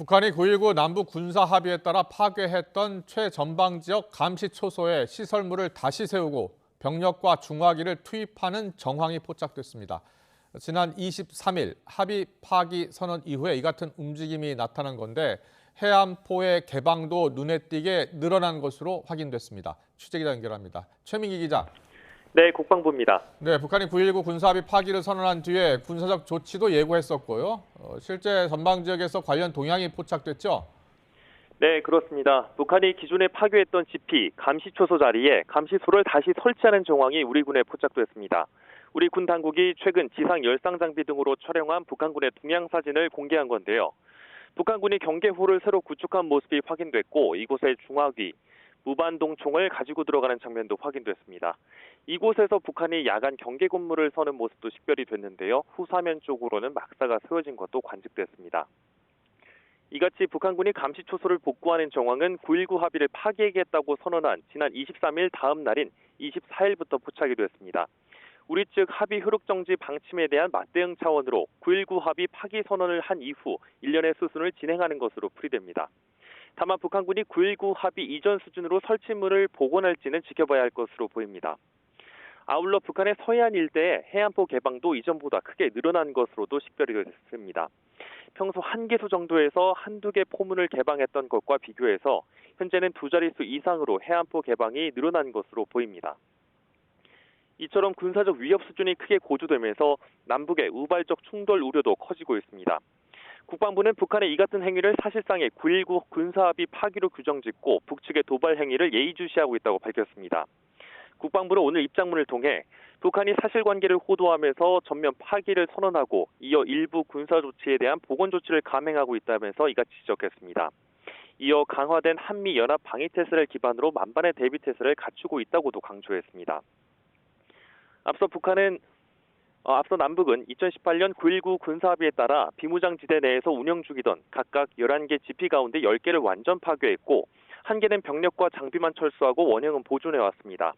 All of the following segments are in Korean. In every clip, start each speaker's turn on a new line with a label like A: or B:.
A: 북한이 9.19 남북 군사 합의에 따라 파괴했던 최전방 지역 감시초소에 시설물을 다시 세우고 병력과 중화기를 투입하는 정황이 포착됐습니다. 지난 23일 합의 파기 선언 이후에 이 같은 움직임이 나타난 건데 해안포의 개방도 눈에 띄게 늘어난 것으로 확인됐습니다. 취재기자 연결합니다. 최민기 기자.
B: 네, 국방부입니다.
A: 네, 북한이 9.19 군사합의 파기를 선언한 뒤에 군사적 조치도 예고했었고요. 실제 전방 지역에서 관련 동향이 포착됐죠?
B: 네, 그렇습니다. 북한이 기존에 파괴했던 지피, 감시초소 자리에 감시소를 다시 설치하는 정황이 우리 군에 포착됐습니다. 우리 군 당국이 최근 지상 열상 장비 등으로 촬영한 북한군의 동향 사진을 공개한 건데요. 북한군이 경계호를 새로 구축한 모습이 확인됐고 이곳에 중화기, 무반동총을 가지고 들어가는 장면도 확인됐습니다. 이곳에서 북한이 야간 경계 건물을 서는 모습도 식별이 됐는데요. 후사면 쪽으로는 막사가 세워진 것도 관측됐습니다. 이같이 북한군이 감시초소를 복구하는 정황은 9.19 합의를 파기하겠다고 선언한 지난 23일 다음 날인 24일부터 포착이 됐습니다. 우리 측 합의 효력정지 방침에 대한 맞대응 차원으로 9.19 합의 파기 선언을 한 이후 일련의 수순을 진행하는 것으로 풀이됩니다. 다만 북한군이 9.19 합의 이전 수준으로 설치물을 복원할지는 지켜봐야 할 것으로 보입니다. 아울러 북한의 서해안 일대의 해안포 개방도 이전보다 크게 늘어난 것으로도 식별이 됐습니다. 평소 한 개소 정도에서 한두 개 포문을 개방했던 것과 비교해서 현재는 두 자릿수 이상으로 해안포 개방이 늘어난 것으로 보입니다. 이처럼 군사적 위협 수준이 크게 고조되면서 남북의 우발적 충돌 우려도 커지고 있습니다. 국방부는 북한의 이 같은 행위를 사실상의 9.19 군사합의 파기로 규정짓고 북측의 도발 행위를 예의주시하고 있다고 밝혔습니다. 국방부는 오늘 입장문을 통해 북한이 사실관계를 호도하면서 전면 파기를 선언하고 이어 일부 군사 조치에 대한 보건 조치를 감행하고 있다면서 이같이 지적했습니다. 이어 강화된 한미 연합 방위 태세를 기반으로 만반의 대비 태세를 갖추고 있다고도 강조했습니다. 앞서 남북은 2018년 9.19 군사합의에 따라 비무장지대 내에서 운영 중이던 각각 11개 지피 가운데 10개를 완전 파괴했고 1개는 병력과 장비만 철수하고 원형은 보존해왔습니다.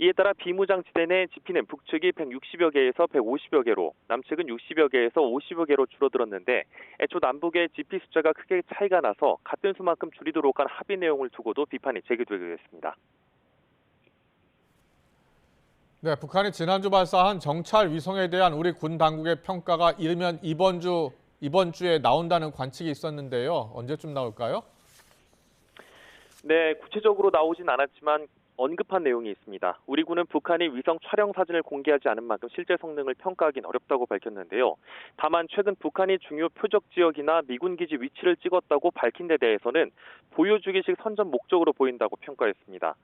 B: 이에 따라 비무장지대 내 지피는 북측이 160여 개에서 150여 개로 남측은 60여 개에서 50여 개로 줄어들었는데 애초 남북의 지피 숫자가 크게 차이가 나서 같은 수만큼 줄이도록 한 합의 내용을 두고도 비판이 제기되기도 했습니다.
A: 네, 북한이 지난주 발사한 정찰 위성에 대한 우리 군 당국의 평가가 이르면 이번 주에 나온다는 관측이 있었는데요. 언제쯤 나올까요?
B: 네, 구체적으로 나오진 않았지만 언급한 내용이 있습니다. 우리 군은 북한이 위성 촬영 사진을 공개하지 않은 만큼 실제 성능을 평가하기는 어렵다고 밝혔는데요. 다만 최근 북한이 중요 표적 지역이나 미군 기지 위치를 찍었다고 밝힌 데 대해서는 보여주기식 선전 목적으로 보인다고 평가했습니다.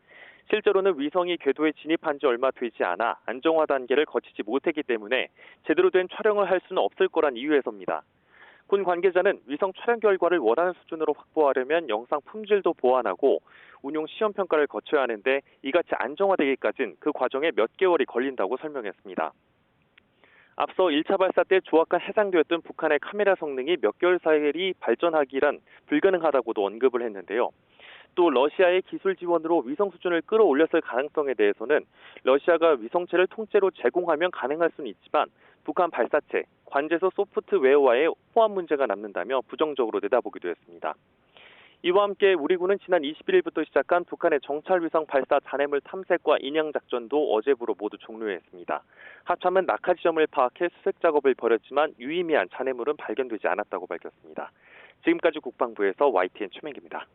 B: 실제로는 위성이 궤도에 진입한 지 얼마 되지 않아 안정화 단계를 거치지 못했기 때문에 제대로 된 촬영을 할 수는 없을 거란 이유에서입니다. 군 관계자는 위성 촬영 결과를 원하는 수준으로 확보하려면 영상 품질도 보완하고 운용 시험 평가를 거쳐야 하는데 이같이 안정화되기까지는 그 과정에 몇 개월이 걸린다고 설명했습니다. 앞서 1차 발사 때 조악한 해상되었던 북한의 카메라 성능이 몇 개월 사이에 발전하기란 불가능하다고도 언급을 했는데요. 또 러시아의 기술 지원으로 위성 수준을 끌어올렸을 가능성에 대해서는 러시아가 위성체를 통째로 제공하면 가능할 수는 있지만 북한 발사체, 관제소 소프트웨어와의 호환 문제가 남는다며 부정적으로 내다보기도 했습니다. 이와 함께 우리 군은 지난 21일부터 시작한 북한의 정찰위성 발사 잔해물 탐색과 인양 작전도 어제부로 모두 종료했습니다. 하참은 낙하 지점을 파악해 수색 작업을 벌였지만 유의미한 잔해물은 발견되지 않았다고 밝혔습니다. 지금까지 국방부에서 YTN 최민기입니다.